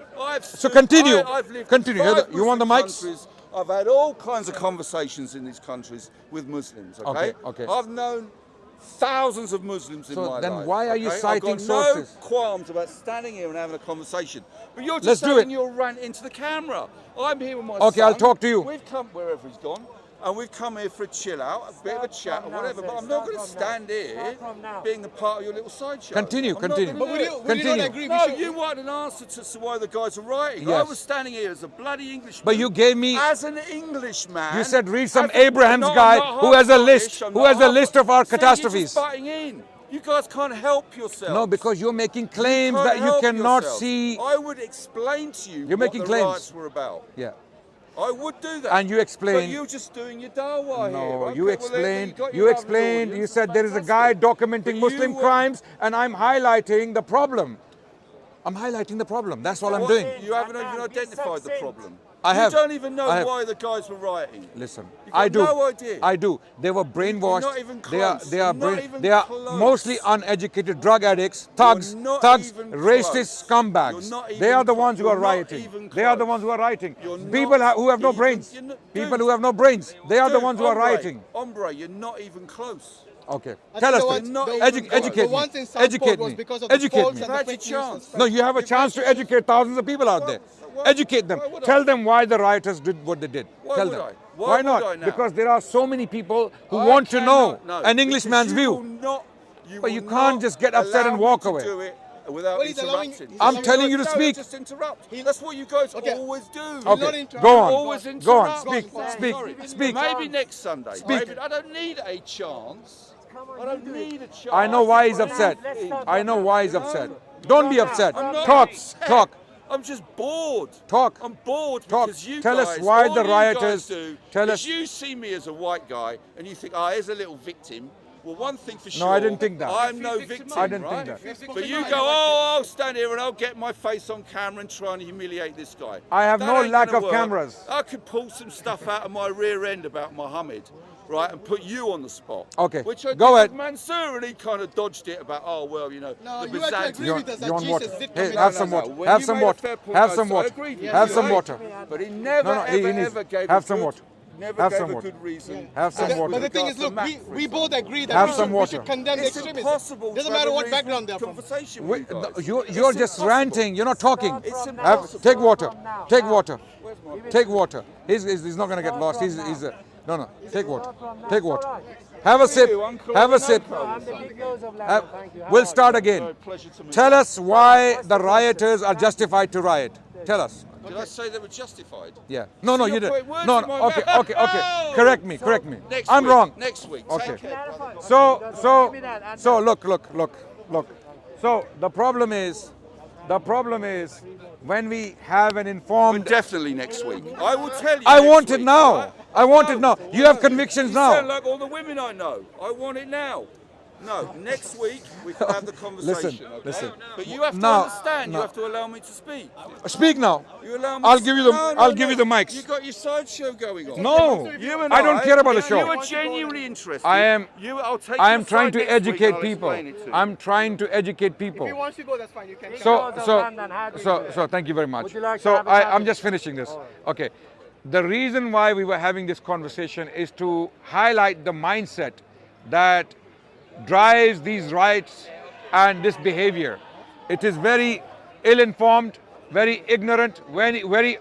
Speaker 2: So continue.
Speaker 1: I've lived
Speaker 2: Continue.
Speaker 1: in 5
Speaker 2: You want the
Speaker 1: Muslim
Speaker 2: mics?
Speaker 1: countries. I've had all kinds of conversations in these countries with Muslims. Okay.
Speaker 2: Okay.
Speaker 1: I've known thousands of Muslims in
Speaker 2: So
Speaker 1: my
Speaker 2: then
Speaker 1: life.
Speaker 2: why are you
Speaker 1: okay?
Speaker 2: citing
Speaker 1: I've got
Speaker 2: sources?
Speaker 1: no qualms about standing here and having a conversation. But you're
Speaker 2: Let's
Speaker 1: just
Speaker 2: do
Speaker 1: saying
Speaker 2: it.
Speaker 1: your rant into the camera. I'm here with my
Speaker 2: Okay,
Speaker 1: son.
Speaker 2: I'll talk to you.
Speaker 1: We've come wherever he's gone. And we've come here for a chill out, a bit of a chat or whatever. But I'm not going to stand here being a part of your little sideshow.
Speaker 2: Continue.
Speaker 1: I'm not gonna
Speaker 3: But
Speaker 1: do
Speaker 3: would
Speaker 1: it.
Speaker 3: you not
Speaker 2: Continue.
Speaker 3: agree?
Speaker 1: No,
Speaker 3: we should,
Speaker 1: you want an answer to why the guys are rioting. I
Speaker 2: Yes.
Speaker 1: was standing here as a bloody Englishman.
Speaker 2: But you gave me.
Speaker 1: as an Englishman.
Speaker 2: You said read some
Speaker 1: as a-
Speaker 2: Abraham's
Speaker 1: I'm
Speaker 2: guy
Speaker 1: not
Speaker 2: who has a
Speaker 1: half
Speaker 2: list.
Speaker 1: Scottish, I'm
Speaker 2: Who
Speaker 1: not
Speaker 2: has a
Speaker 1: half-
Speaker 2: list of our
Speaker 1: See, you're
Speaker 2: catastrophes.
Speaker 1: just butting in. You guys can't help yourselves.
Speaker 2: No, because you're making claims
Speaker 1: can't
Speaker 2: that you
Speaker 1: help
Speaker 2: cannot
Speaker 1: yourselves.
Speaker 2: see.
Speaker 1: I would explain to you
Speaker 2: You're
Speaker 1: what
Speaker 2: making
Speaker 1: the
Speaker 2: claims.
Speaker 1: riots were about.
Speaker 2: Yeah.
Speaker 1: I would do that.
Speaker 2: And you explain.
Speaker 1: But you're just doing your dawah here.
Speaker 2: No,
Speaker 1: Okay,
Speaker 2: you
Speaker 1: well,
Speaker 2: explained.
Speaker 1: got
Speaker 2: You
Speaker 1: your lovely
Speaker 2: explained. You
Speaker 1: audience,
Speaker 2: said there is a guy
Speaker 1: fantastic.
Speaker 2: documenting
Speaker 1: But you
Speaker 2: Muslim
Speaker 1: were-
Speaker 2: crimes, and I'm highlighting the problem. I'm highlighting the problem. That's all I'm
Speaker 1: What?
Speaker 2: doing.
Speaker 1: You haven't even identified the problem.
Speaker 2: I have.
Speaker 1: You don't even know
Speaker 2: I have.
Speaker 1: why the guys were rioting.
Speaker 2: Listen,
Speaker 1: You've got
Speaker 2: I do.
Speaker 1: no idea.
Speaker 2: I do. They were brainwashed.
Speaker 1: not even
Speaker 2: They are.
Speaker 1: close.
Speaker 2: They are.
Speaker 1: Not even
Speaker 2: they are
Speaker 1: close.
Speaker 2: mostly uneducated drug addicts, thugs,
Speaker 1: not
Speaker 2: thugs,
Speaker 1: even
Speaker 2: racist
Speaker 1: close.
Speaker 2: scumbags.
Speaker 1: You're not
Speaker 2: They are
Speaker 1: even
Speaker 2: the
Speaker 1: clo-
Speaker 2: ones who
Speaker 1: you're
Speaker 2: are
Speaker 1: not
Speaker 2: rioting.
Speaker 1: even
Speaker 2: They are the
Speaker 1: close.
Speaker 2: ones who are rioting.
Speaker 1: You're
Speaker 2: People
Speaker 1: not
Speaker 2: who have no
Speaker 1: even-
Speaker 2: brains.
Speaker 1: you're not-
Speaker 2: People
Speaker 1: dude,
Speaker 2: who have no brains. They are the
Speaker 1: dude,
Speaker 2: ones who are
Speaker 1: hombre,
Speaker 2: rioting.
Speaker 1: Hombre, you're not even close.
Speaker 2: Okay.
Speaker 3: I
Speaker 2: Tell
Speaker 3: think
Speaker 2: us.
Speaker 3: the
Speaker 2: then.
Speaker 3: ones-
Speaker 1: Not
Speaker 3: the-
Speaker 1: even close.
Speaker 2: Educate
Speaker 3: The
Speaker 2: me.
Speaker 3: ones in Southport
Speaker 2: Educate
Speaker 3: was
Speaker 2: me.
Speaker 3: because of the
Speaker 2: Educate
Speaker 3: faults
Speaker 2: me.
Speaker 3: and the
Speaker 1: You've had
Speaker 3: fake
Speaker 1: your
Speaker 3: news and
Speaker 1: chance.
Speaker 3: stuff.
Speaker 2: No, you have a chance to educate thousands of people out there.
Speaker 1: Why-
Speaker 2: Educate them.
Speaker 1: why would I?
Speaker 2: Tell them why the rioters did what they did.
Speaker 1: Why
Speaker 2: Tell
Speaker 1: would
Speaker 2: them.
Speaker 1: I? Why would
Speaker 2: not?
Speaker 1: I now?
Speaker 2: Because there are so many people who
Speaker 1: I
Speaker 2: want to know
Speaker 1: cannot know,
Speaker 2: an
Speaker 1: because
Speaker 2: Englishman's
Speaker 1: you
Speaker 2: view.
Speaker 1: will not- you
Speaker 2: But you
Speaker 1: will
Speaker 2: can't
Speaker 1: not
Speaker 2: just get upset
Speaker 1: allow
Speaker 2: and
Speaker 1: me
Speaker 2: walk
Speaker 1: to
Speaker 2: away.
Speaker 1: do it without
Speaker 3: Well, he's allowing-
Speaker 1: interrupting.
Speaker 3: he's
Speaker 2: I'm
Speaker 3: allowing-
Speaker 2: telling you to
Speaker 1: No,
Speaker 2: speak.
Speaker 1: Just interrupt. That's what you guys
Speaker 3: Okay.
Speaker 1: always do.
Speaker 3: not
Speaker 2: Okay,
Speaker 3: interrupt.
Speaker 2: go on.
Speaker 1: Always
Speaker 2: Go
Speaker 1: interrupt.
Speaker 2: on. Speak.
Speaker 3: Sorry.
Speaker 2: Speak.
Speaker 1: Sorry.
Speaker 2: Speak.
Speaker 1: Maybe next Sunday.
Speaker 2: Speak.
Speaker 1: Maybe, I don't need a chance. I don't need a chance.
Speaker 2: I know why he's upset. I know why he's upset. Don't be upset. Talk. Talk.
Speaker 1: I'm just bored.
Speaker 2: Talk.
Speaker 1: I'm bored
Speaker 2: Talk.
Speaker 1: because you
Speaker 2: Tell us
Speaker 1: guys,
Speaker 2: why
Speaker 1: all
Speaker 2: the
Speaker 1: you
Speaker 2: rioters-
Speaker 1: guys do
Speaker 2: tell
Speaker 1: is
Speaker 2: us-
Speaker 1: you see me as a white guy and you think, oh, here's a little victim. Well, one thing for sure.
Speaker 2: No, I didn't think that.
Speaker 1: I'm no victim.
Speaker 2: I didn't
Speaker 1: right?
Speaker 2: think that.
Speaker 1: But you go, oh, I'll stand here and I'll get my face on camera and try and humiliate this guy.
Speaker 2: I have
Speaker 1: That
Speaker 2: no
Speaker 1: ain't
Speaker 2: lack
Speaker 1: gonna
Speaker 2: of
Speaker 1: work.
Speaker 2: cameras.
Speaker 1: I could pull some stuff out of my rear end about Muhammad, right, and put you on the spot.
Speaker 2: Okay,
Speaker 1: Which I
Speaker 2: go
Speaker 1: did
Speaker 2: ahead.
Speaker 1: with Mansour, and he kind of dodged it about, oh, well, you know,
Speaker 3: No,
Speaker 1: the
Speaker 3: you actually
Speaker 1: Byzantine.
Speaker 3: agree with us that
Speaker 2: You want
Speaker 3: Jesus
Speaker 2: water?
Speaker 3: did
Speaker 2: Hey,
Speaker 3: commit-
Speaker 2: have
Speaker 3: No,
Speaker 2: some
Speaker 3: no,
Speaker 2: water.
Speaker 1: When
Speaker 2: Have
Speaker 1: you
Speaker 2: some
Speaker 1: made a
Speaker 2: water.
Speaker 1: fair point,
Speaker 2: Have
Speaker 1: I
Speaker 2: some water.
Speaker 1: agreed with you,
Speaker 2: Have some
Speaker 1: right?
Speaker 2: water.
Speaker 1: But he never,
Speaker 2: No, he
Speaker 1: ever,
Speaker 2: needs-
Speaker 1: ever gave
Speaker 2: have
Speaker 1: a
Speaker 2: some
Speaker 1: good,
Speaker 2: water.
Speaker 1: Never
Speaker 2: Have
Speaker 1: gave
Speaker 2: some
Speaker 1: a
Speaker 2: water.
Speaker 1: good reason.
Speaker 2: Have some water.
Speaker 3: But the thing is,
Speaker 1: Regards to
Speaker 3: look,
Speaker 1: Mac,
Speaker 3: we
Speaker 1: for
Speaker 3: both
Speaker 1: example.
Speaker 3: agree that
Speaker 2: Have
Speaker 3: we
Speaker 2: some
Speaker 3: should,
Speaker 2: water.
Speaker 3: we should condemn
Speaker 1: It's
Speaker 3: extremism.
Speaker 1: impossible.
Speaker 3: Doesn't
Speaker 1: to
Speaker 3: matter
Speaker 1: have a
Speaker 3: what
Speaker 1: reasoned
Speaker 3: background they're from.
Speaker 1: conversation
Speaker 2: Wait,
Speaker 1: with you guys.
Speaker 2: you're
Speaker 1: It's
Speaker 2: just
Speaker 1: impossible.
Speaker 2: ranting. You're not talking.
Speaker 1: It's
Speaker 2: Have,
Speaker 1: impossible.
Speaker 2: take water. Take water.
Speaker 1: Where's my-
Speaker 2: Take water. He's not going to get lost. He's no. Take water. Take water. Have a sip. Have a sip. We'll start again.
Speaker 1: Pleasure to meet
Speaker 2: Tell
Speaker 1: you.
Speaker 2: us why the rioters are justified to riot. Tell us.
Speaker 1: Did I say they were justified?
Speaker 2: Yeah. No,
Speaker 1: So
Speaker 2: you
Speaker 1: you're
Speaker 2: didn't.
Speaker 1: putting words
Speaker 2: No,
Speaker 1: in my
Speaker 2: no. Okay,
Speaker 1: mouth.
Speaker 2: okay. Correct me. Correct me.
Speaker 1: Next
Speaker 2: I'm
Speaker 1: week,
Speaker 2: wrong.
Speaker 1: Next week.
Speaker 2: Okay.
Speaker 1: Take care, brother.
Speaker 2: So look. So the problem is when we have an
Speaker 1: But
Speaker 2: informed.
Speaker 1: definitely next week. I will tell you.
Speaker 2: I
Speaker 1: next
Speaker 2: want it
Speaker 1: week,
Speaker 2: now.
Speaker 1: right?
Speaker 2: I want it
Speaker 1: No.
Speaker 2: now. You have convictions
Speaker 1: You sound
Speaker 2: now.
Speaker 1: like all the women I know. I want it now. No, next week we can have the conversation. okay?
Speaker 2: listen.
Speaker 1: But you have to
Speaker 2: Now-
Speaker 1: understand.
Speaker 2: no.
Speaker 1: You have to allow me to speak.
Speaker 2: Speak now.
Speaker 1: You allow me.
Speaker 2: I'll
Speaker 1: to
Speaker 2: give you
Speaker 1: speak.
Speaker 2: the-
Speaker 1: No,
Speaker 2: I'll
Speaker 1: no,
Speaker 2: give
Speaker 1: no.
Speaker 2: you the mics.
Speaker 1: You got your sideshow going on.
Speaker 2: No,
Speaker 1: You and
Speaker 2: I don't care about the
Speaker 1: if
Speaker 2: show.
Speaker 1: You are genuinely interested.
Speaker 2: I am.
Speaker 1: I'll take
Speaker 2: I
Speaker 1: your
Speaker 2: am trying
Speaker 1: side
Speaker 2: to
Speaker 1: next week and
Speaker 2: educate
Speaker 1: I'll
Speaker 2: people.
Speaker 1: explain it to you.
Speaker 2: I'm trying to educate
Speaker 3: If he
Speaker 2: people.
Speaker 3: wants to go, that's fine. You can.
Speaker 2: So thank you very much.
Speaker 4: Would you like to
Speaker 2: So
Speaker 4: have a
Speaker 2: I'm
Speaker 4: sandwich?
Speaker 2: just finishing this. Okay. The reason why we were having this conversation is to highlight the mindset that drives these riots and this behavior. It is very ill-informed, very ignorant, very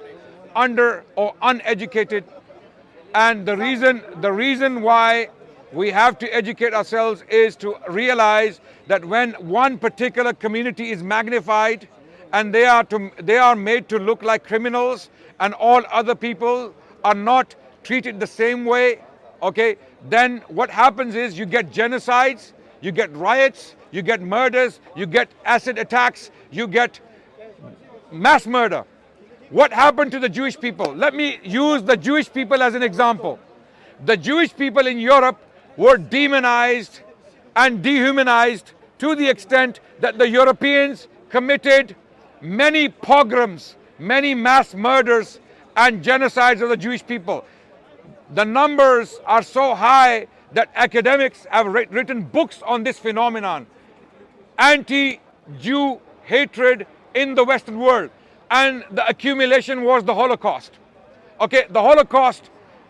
Speaker 2: under or uneducated. And the reason why we have to educate ourselves is to realize that when one particular community is magnified and they are made to look like criminals and all other people are not treated the same way, okay, then what happens is you get genocides, you get riots, you get murders, you get acid attacks, you get mass murder. What happened to the Jewish people? Let me use the Jewish people as an example. The Jewish people in Europe were demonized and dehumanized to the extent that the Europeans committed many pogroms, many mass murders and genocides of the Jewish people. The numbers are so high that academics have written books on this phenomenon. Anti-Jew hatred in the Western world. And the accumulation was the Holocaust. Okay, the Holocaust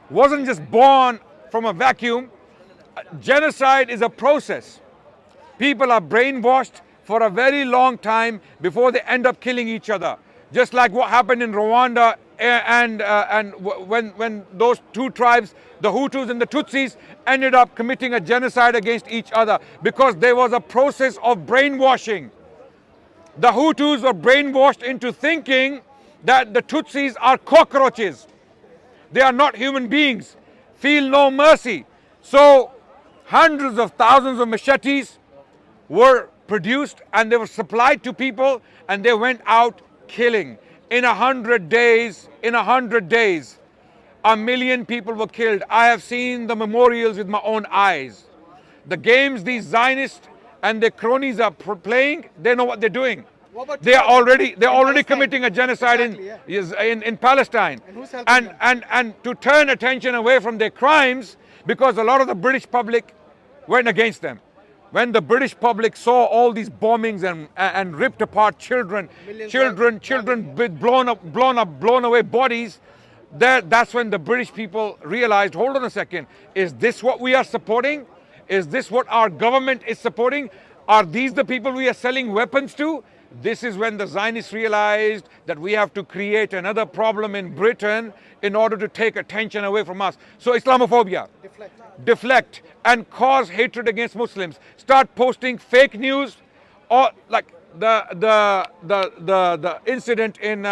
Speaker 2: wasn't just born from a vacuum. Genocide is a process. People are brainwashed for a very long time before they end up killing each other. Just like what happened in Rwanda and when those two tribes, the Hutus and the Tutsis, ended up committing a genocide against each other because there was a process of brainwashing. The Hutus were brainwashed into thinking that the Tutsis are cockroaches. They are not human beings. Feel no mercy. So hundreds of thousands of machetes were produced and they were supplied to people and they went out killing. In 100 days, 1 million people were killed. I have seen the memorials with my own eyes. The games these Zionists and their cronies are playing, they know what they're doing.
Speaker 3: What about
Speaker 2: They're already
Speaker 3: Palestine?
Speaker 2: committing a genocide
Speaker 3: Exactly,
Speaker 2: in Palestine.
Speaker 3: And who's helping them?
Speaker 2: And to turn attention away from their crimes, because a lot of the British public went against them. When the British public saw all these bombings and ripped apart children with blown away bodies, that's when the British people realized, hold on a second, is this what we are supporting? Is this what our government is supporting? Are these the people we are selling weapons to? This is when the Zionists realized that we have to create another problem in Britain in order to take attention away from us. So Islamophobia. Deflect and cause hatred against Muslims. Start posting fake news, or like the incident in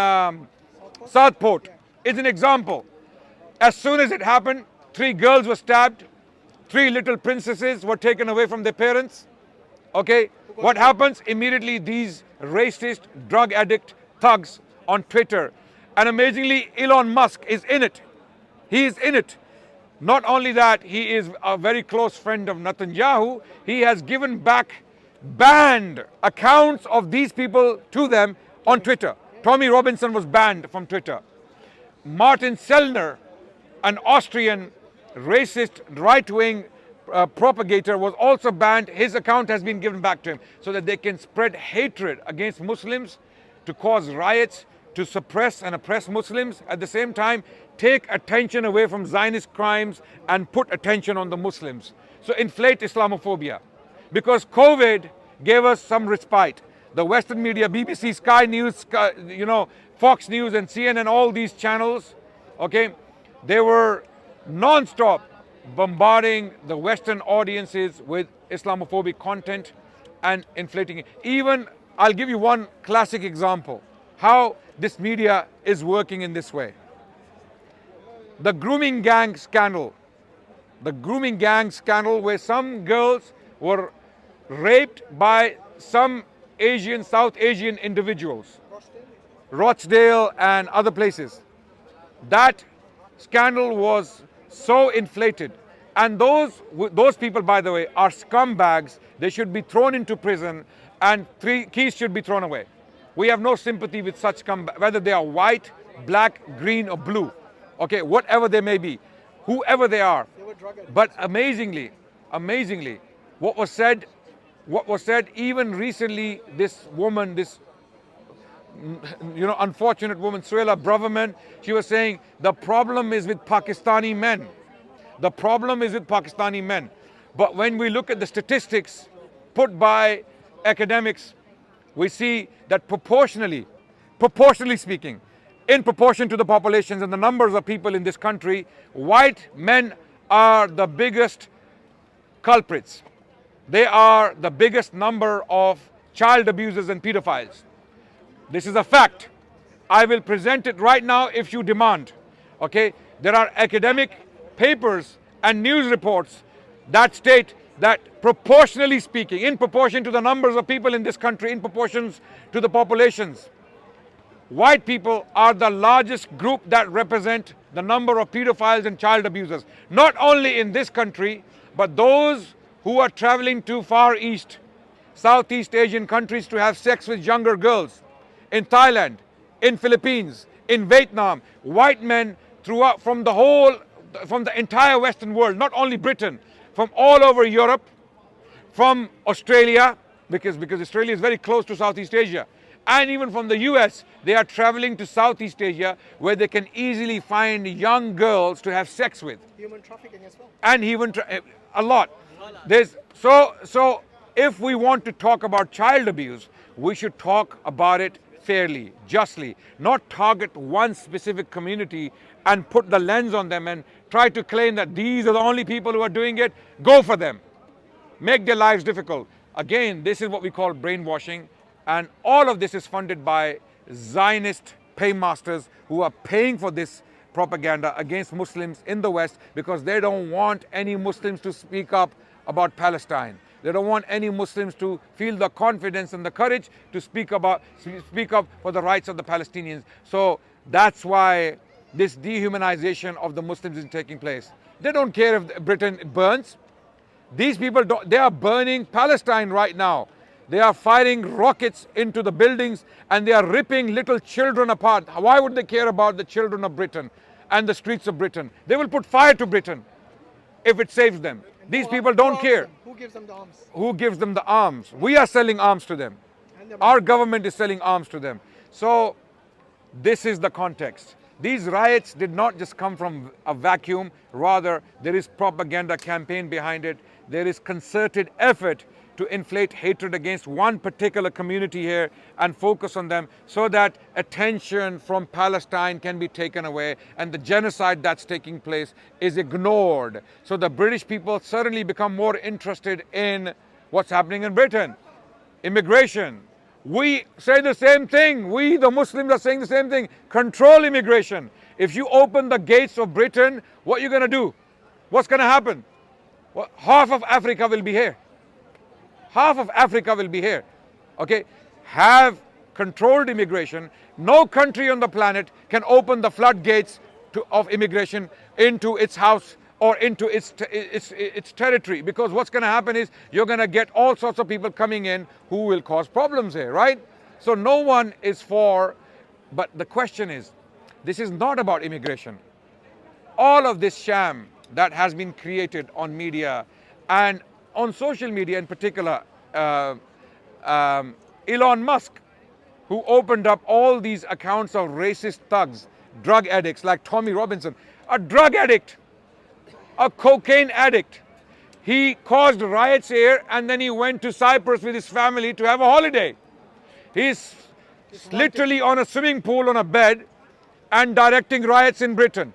Speaker 2: Southport is an example. As soon as it happened, 3 girls were stabbed, 3 little princesses were taken away from their parents. Okay, what happens? Immediately these racist, drug addict thugs on Twitter, and amazingly Elon Musk is in it. He is in it. Not only that, he is a very close friend of Netanyahu. He has given back banned accounts of these people to them on Twitter. Tommy Robinson was banned from Twitter. Martin Sellner, an Austrian racist right-wing propagator, was also banned. His account has been given back to him so that they can spread hatred against Muslims, to cause riots, to suppress and oppress Muslims, at the same time take attention away from Zionist crimes and put attention on the Muslims. So inflate Islamophobia. Because COVID gave us some respite. The Western media, BBC, Sky News, Fox News and CNN, all these channels, okay, they were non-stop bombarding the Western audiences with Islamophobic content and inflating it. Even, I'll give you one classic example, how this media is working in this way. The grooming gang scandal. The grooming gang scandal where some girls were raped by some South Asian individuals. Rochdale and other places. That scandal was so inflated. And those people, by the way, are scumbags. They should be thrown into prison and 3 keys should be thrown away. We have no sympathy with such scumbags, whether they are white, black, green or blue. Okay, whatever they may be, whoever they are. But amazingly, what was said even recently, this woman, this unfortunate woman, Suela Braverman, she was saying the problem is with Pakistani men. The problem is with Pakistani men. But when we look at the statistics put by academics, we see that proportionally speaking, in proportion to the populations and the numbers of people in this country, white men are the biggest culprits. They are the biggest number of child abusers and pedophiles. This is a fact. I will present it right now if you demand. Okay? There are academic papers and news reports that state that proportionally speaking, in proportion to the numbers of people in this country, in proportions to the populations, white people are the largest group that represent the number of pedophiles and child abusers. Not only in this country, but those who are traveling to Far East, Southeast Asian countries to have sex with younger girls. In Thailand, in Philippines, in Vietnam, white men throughout from the entire Western world, not only Britain, from all over Europe, from Australia, because Australia is very close to Southeast Asia, and even from the US, they are traveling to Southeast Asia where they can easily find young girls to have sex with.
Speaker 3: Human trafficking as well.
Speaker 2: And a lot. So if we want to talk about child abuse, we should talk about it fairly, justly, not target one specific community and put the lens on them and try to claim that these are the only people who are doing it. Go for them. Make their lives difficult. Again, this is what we call brainwashing, and all of this is funded by Zionist paymasters who are paying for this propaganda against Muslims in the West because they don't want any Muslims to speak up about Palestine. They don't want any Muslims to feel the confidence and the courage to speak up for the rights of the Palestinians. So that's why this dehumanization of the Muslims is taking place. They don't care if Britain burns. These people, they are burning Palestine right now. They are firing rockets into the buildings and they are ripping little children apart. Why would they care about the children of Britain and the streets of Britain? They will put fire to Britain if it saves them. These people don't care.
Speaker 3: Who gives them the arms?
Speaker 2: Who gives them the arms? We are selling arms to them. Our government is selling arms to them. So this is the context. These riots did not just come from a vacuum. Rather, there is propaganda campaign behind it. There is concerted effort to inflate hatred against one particular community here and focus on them so that attention from Palestine can be taken away and the genocide that's taking place is ignored. So the British people suddenly become more interested in what's happening in Britain. Immigration. We say the same thing. We, the Muslims, are saying the same thing. Control immigration. If you open the gates of Britain, what are you going to do? What's going to happen? Well, half of Africa will be here. Half of Africa will be here. Okay? Have controlled immigration. No country on the planet can open the floodgates of immigration into its house or into its territory, because what's going to happen is you're going to get all sorts of people coming in who will cause problems here, right? So no one is for, but the question is, this is not about immigration. All of this sham that has been created on media and on social media in particular, Elon Musk, who opened up all these accounts of racist thugs, drug addicts like Tommy Robinson, a drug addict, a cocaine addict. He caused riots here and then he went to Cyprus with his family to have a holiday. He's literally on a swimming pool on a bed and directing riots in Britain.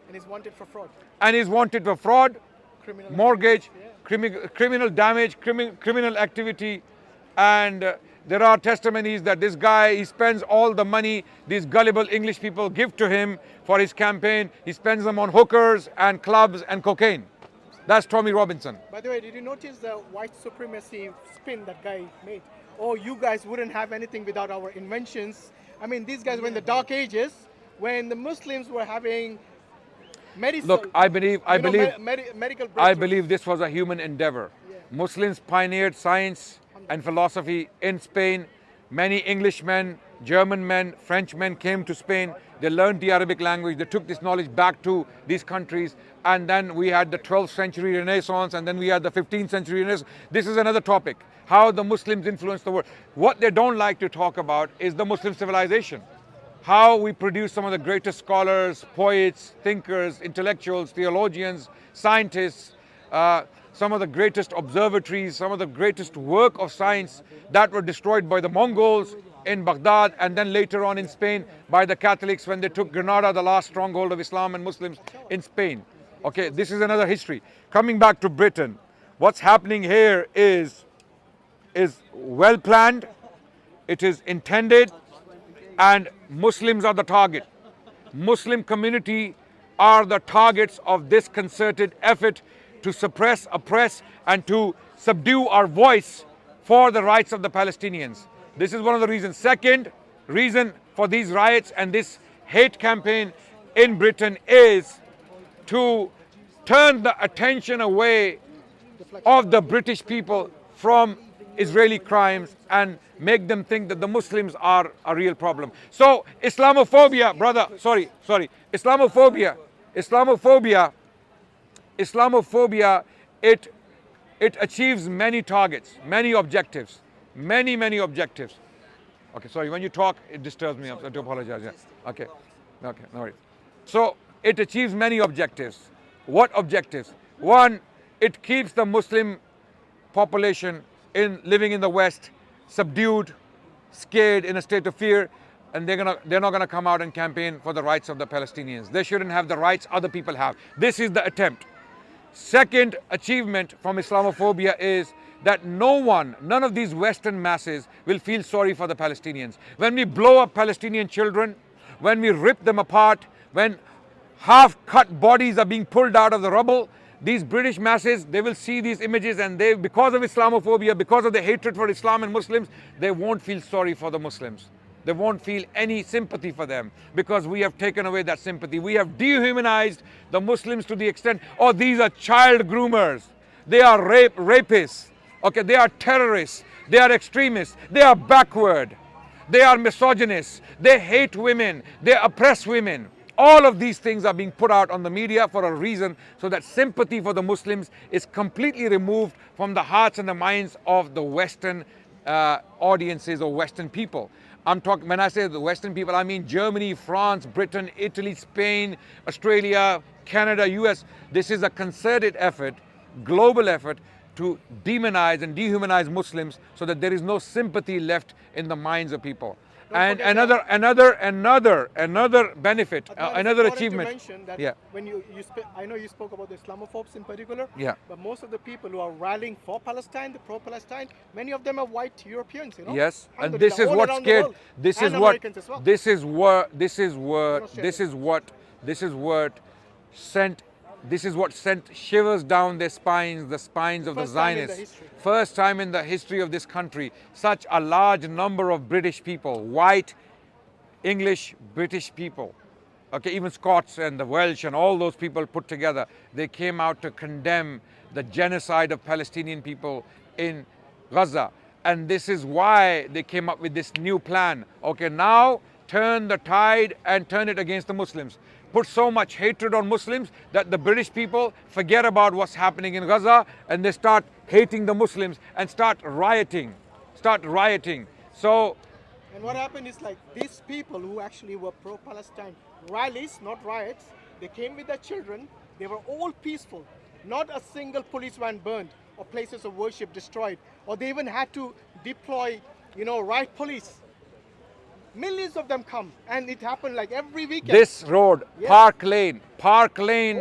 Speaker 3: And he's wanted for fraud.
Speaker 2: And he's wanted for fraud,
Speaker 3: Criminal
Speaker 2: mortgage,
Speaker 3: activity,
Speaker 2: criminal damage, criminal activity. And there are testimonies that this guy, he spends all the money these gullible English people give to him for his campaign. He spends them on hookers and clubs and cocaine. That's Tommy Robinson.
Speaker 3: By the way, did you notice the white supremacy spin that guy made? Oh, you guys wouldn't have anything without our inventions. I mean, these guys were in the dark ages when the Muslims were having medicine.
Speaker 2: Look, I believe
Speaker 3: medical
Speaker 2: I
Speaker 3: breakthroughs.
Speaker 2: believe this was a human endeavor.
Speaker 3: Yeah.
Speaker 2: Muslims pioneered science and philosophy in Spain. Many Englishmen, German men, French men came to Spain. They learned the Arabic language. They took this knowledge back to these countries. And then we had the 12th century Renaissance, and then we had the 15th century Renaissance. This is another topic, how the Muslims influenced the world. What they don't like to talk about is the Muslim civilization. How we produce some of the greatest scholars, poets, thinkers, intellectuals, theologians, scientists, some of the greatest observatories, some of the greatest work of science that were destroyed by the Mongols in Baghdad and then later on in Spain by the Catholics when they took Granada, the last stronghold of Islam and Muslims in Spain. Okay, this is another history. Coming back to Britain, what's happening here is well planned, it is intended, and Muslims are the target. Muslim community are the targets of this concerted effort to suppress, oppress, and to subdue our voice for the rights of the Palestinians. This is one of the reasons. Second reason for these riots and this hate campaign in Britain is to turn the attention away of the British people from Israeli crimes and make them think that the Muslims are a real problem. So Islamophobia, brother, sorry, Islamophobia, it achieves many targets, many objectives, many objectives. Okay, sorry, when you talk, it disturbs me. I do apologize. Yeah. Okay, no worries. So it achieves many objectives. What objectives? One, it keeps the Muslim population living in the West subdued, scared, in a state of fear, and they're not going to come out and campaign for the rights of the Palestinians. They shouldn't have the rights other people have. This is the attempt. Second achievement from Islamophobia is that none of these Western masses will feel sorry for the Palestinians. When we blow up Palestinian children, when we rip them apart, when half-cut bodies are being pulled out of the rubble, these British masses, they will see these images and they, because of Islamophobia, because of the hatred for Islam and Muslims, they won't feel sorry for the Muslims. They won't feel any sympathy for them because we have taken away that sympathy. We have dehumanized the Muslims to the extent, oh, these are child groomers. They are rapists. Okay, they are terrorists. They are extremists. They are backward. They are misogynists. They hate women. They oppress women. All of these things are being put out on the media for a reason, so that sympathy for the Muslims is completely removed from the hearts and the minds of the Western audiences or Western people. I'm talking, when I say the Western people, I mean Germany, France, Britain, Italy, Spain, Australia, Canada, US. This is a concerted effort, global effort, to demonize and dehumanize Muslims so that there is no sympathy left in the minds of people. And another benefit, another achievement.
Speaker 3: To mention that
Speaker 2: Yeah.
Speaker 3: when I know you spoke about the Islamophobes in particular.
Speaker 2: Yeah.
Speaker 3: But most of the people who are rallying for Palestine, the pro-Palestine, many of them are white Europeans. You know.
Speaker 2: Yes, and
Speaker 3: Alhamdulillah,
Speaker 2: this is
Speaker 3: all
Speaker 2: what
Speaker 3: around the
Speaker 2: scared.
Speaker 3: world,
Speaker 2: This
Speaker 3: and
Speaker 2: is what.
Speaker 3: Americans as well.
Speaker 2: This is what sent shivers down their spines, the spines of the
Speaker 3: First time in the
Speaker 2: Zionists.
Speaker 3: history.
Speaker 2: First time in the history of this country, such a large number of British people, white, English, British people, okay, even Scots and the Welsh and all those people put together, they came out to condemn the genocide of Palestinian people in Gaza. And this is why they came up with this new plan. Okay, now turn the tide and turn it against the Muslims. Put so much hatred on Muslims that the British people forget about what's happening in Gaza and they start hating the Muslims and start rioting. So
Speaker 3: And what happened is, like, these people who actually were pro-Palestine rallies, not riots, they came with their children. They were all peaceful. Not a single police van burned or places of worship destroyed. Or they even had to deploy, riot police. Millions of them come, and it happened like every weekend.
Speaker 2: this road,
Speaker 3: Yes.
Speaker 2: Park Lane,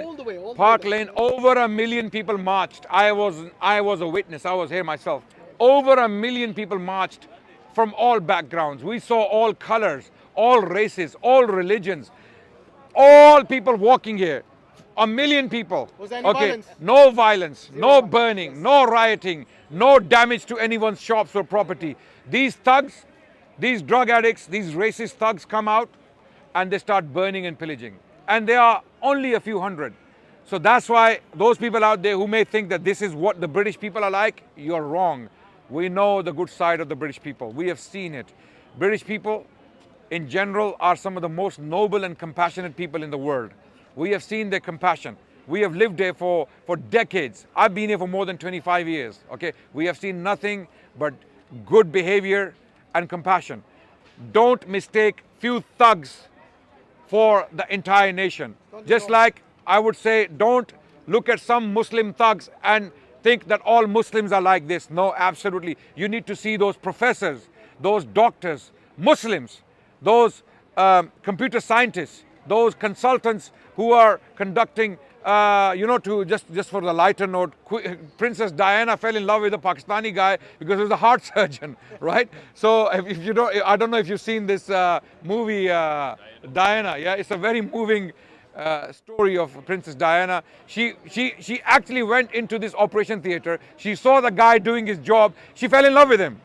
Speaker 3: All the way, all the
Speaker 2: Park
Speaker 3: way.
Speaker 2: Lane, over 1 million people marched. I was a witness. I was here myself. Over 1 million people marched from all backgrounds. We saw all colors, all races, all religions, all people walking here. 1 million people.
Speaker 3: Was there any violence?
Speaker 2: No violence, no
Speaker 3: violence,
Speaker 2: burning,
Speaker 3: yes.
Speaker 2: no rioting, no damage to anyone's shops or property. These thugs, these drug addicts, these racist thugs come out and they start burning and pillaging. And there are only a few hundred. So that's why those people out there who may think that this is what the British people are like, you're wrong. We know the good side of the British people. We have seen it. British people in general are some of the most noble and compassionate people in the world. We have seen their compassion. We have lived there for decades. I've been here for more than 25 years. Okay, we have seen nothing but good behavior and compassion. Don't mistake few thugs for the entire nation. Just like I would say, don't look at some Muslim thugs and think that all Muslims are like this. No, absolutely. You need to see those professors, those doctors, Muslims, those computer scientists, those consultants who are conducting, to just for the lighter note, Princess Diana fell in love with a Pakistani guy because he was a heart surgeon, right? So if you don't, I don't know if you've seen this movie, Diana. Yeah, it's a very moving story of Princess Diana. She actually went into this operation theater. She saw the guy doing his job. She fell in love with him.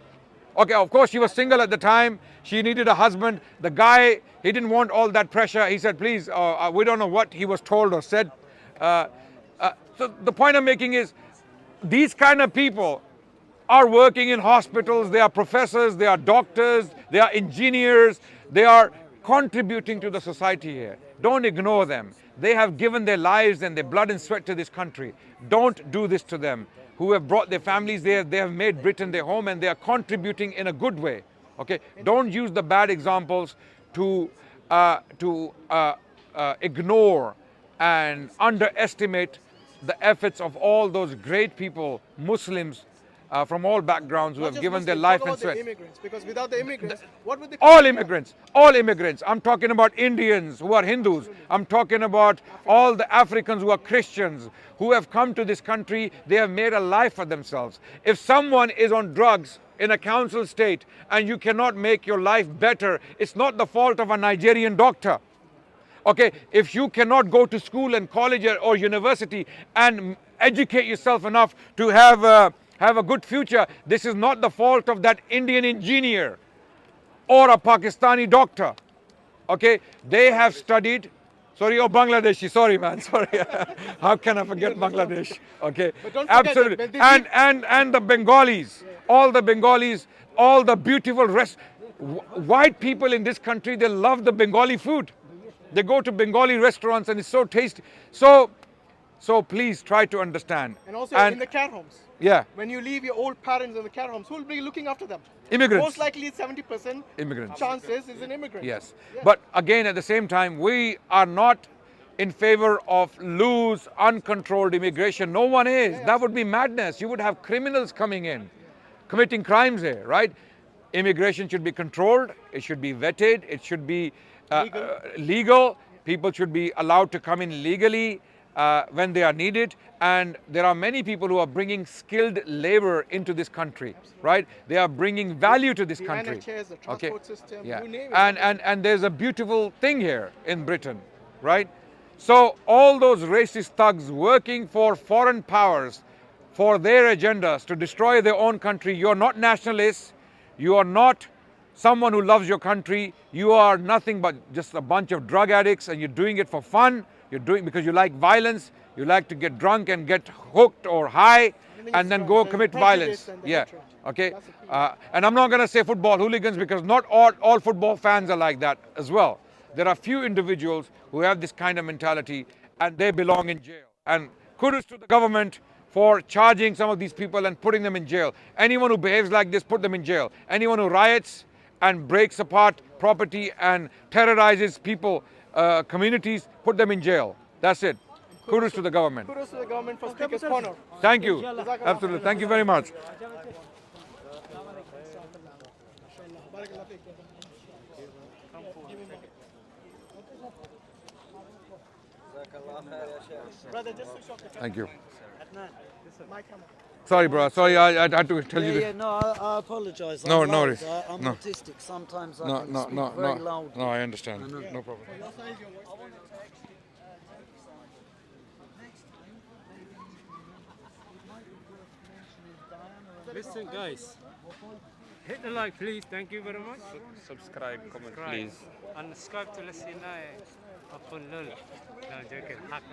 Speaker 2: Okay, of course, she was single at the time. She needed a husband. The guy, he didn't want all that pressure. He said, please, we don't know what he was told or said. So the point I'm making is, these kind of people are working in hospitals. They are professors, they are doctors, they are engineers. They are contributing to the society here. Don't ignore them. They have given their lives and their blood and sweat to this country. Don't do this to them. Who have brought their families there, they have made Britain their home and they are contributing in a good way. Okay, don't use the bad examples to ignore and underestimate the efforts of all those great people, Muslims from all backgrounds who have given their life and sweat.
Speaker 3: The immigrants, because without the immigrants, what would the
Speaker 2: All immigrants. I'm talking about Indians who are Hindus. I'm talking about all the Africans who are Christians, who have come to this country. They have made a life for themselves. If someone is on drugs in a council state and you cannot make your life better, it's not the fault of a Nigerian doctor. Okay, if you cannot go to school and college or university and educate yourself enough to have a good future. This is not the fault of that Indian engineer or a Pakistani doctor. Okay, they have studied. Sorry, oh Bangladeshi. Sorry, man. Sorry. How can I forget Bangladesh? Okay,
Speaker 3: But don't forget
Speaker 2: absolutely.
Speaker 3: that when they
Speaker 2: And the Bengalis, all the Bengalis, all the beautiful white people in this country. They love the Bengali food. They go to Bengali restaurants and it's so tasty. So please try to understand.
Speaker 3: And also in the care homes.
Speaker 2: Yeah,
Speaker 3: When you leave your old parents in the care homes, who will be looking after them?
Speaker 2: immigrants.
Speaker 3: Most likely 70%
Speaker 2: Immigrants.
Speaker 3: chances is an immigrant.
Speaker 2: Yes.
Speaker 3: Yeah.
Speaker 2: But again, at the same time, we are not in favor of loose, uncontrolled immigration. No one is. That would be madness. You would have criminals coming in, committing crimes here, right? Immigration should be controlled. It should be vetted. It should be legal. People should be allowed to come in legally when they are needed. And there are many people who are bringing skilled labor into this country, right? They are bringing value to this
Speaker 3: The
Speaker 2: country.
Speaker 3: NHS, the transport system,
Speaker 2: Yeah.
Speaker 3: you name it.
Speaker 2: And there's a beautiful thing here in Britain, right? So all those racist thugs working for foreign powers, for their agendas to destroy their own country, you're not nationalists, you are not someone who loves your country, you are nothing but just a bunch of drug addicts, and you're doing it for fun, you're doing because you like violence, you like to get drunk and get hooked or high, and then go commit violence. Yeah, okay. And I'm not going to say football hooligans because not all football fans are like that as well. There are few individuals who have this kind of mentality and they belong in jail. And kudos to the government for charging some of these people and putting them in jail. Anyone who behaves like this, put them in jail. Anyone who riots and breaks apart property and terrorizes people, communities, put them in jail. That's it. Kudos to the government.
Speaker 3: Kudos to the government for Speaker's Corner.
Speaker 2: Thank you. Absolutely. Thank you very much.
Speaker 3: Brother, just switch off the camera.
Speaker 2: Thank you.
Speaker 3: Adnan, this is my camera.
Speaker 2: Sorry, bro. Sorry, I had to tell you this.
Speaker 4: Yeah, no, I apologise.
Speaker 2: No,
Speaker 4: I'm
Speaker 2: no
Speaker 4: loud.
Speaker 2: worries.
Speaker 4: I'm
Speaker 2: No.
Speaker 4: autistic. Sometimes I
Speaker 2: No,
Speaker 4: can
Speaker 2: no,
Speaker 4: speak
Speaker 2: no,
Speaker 4: very
Speaker 2: no.
Speaker 4: loud.
Speaker 2: No, I understand. No problem.
Speaker 5: Listen, guys. Hit the like, please. Thank you very much.
Speaker 6: Subscribe, comment,
Speaker 5: Right.
Speaker 6: please.
Speaker 5: And subscribe to Lesina upon Lul. No, joking. Hack.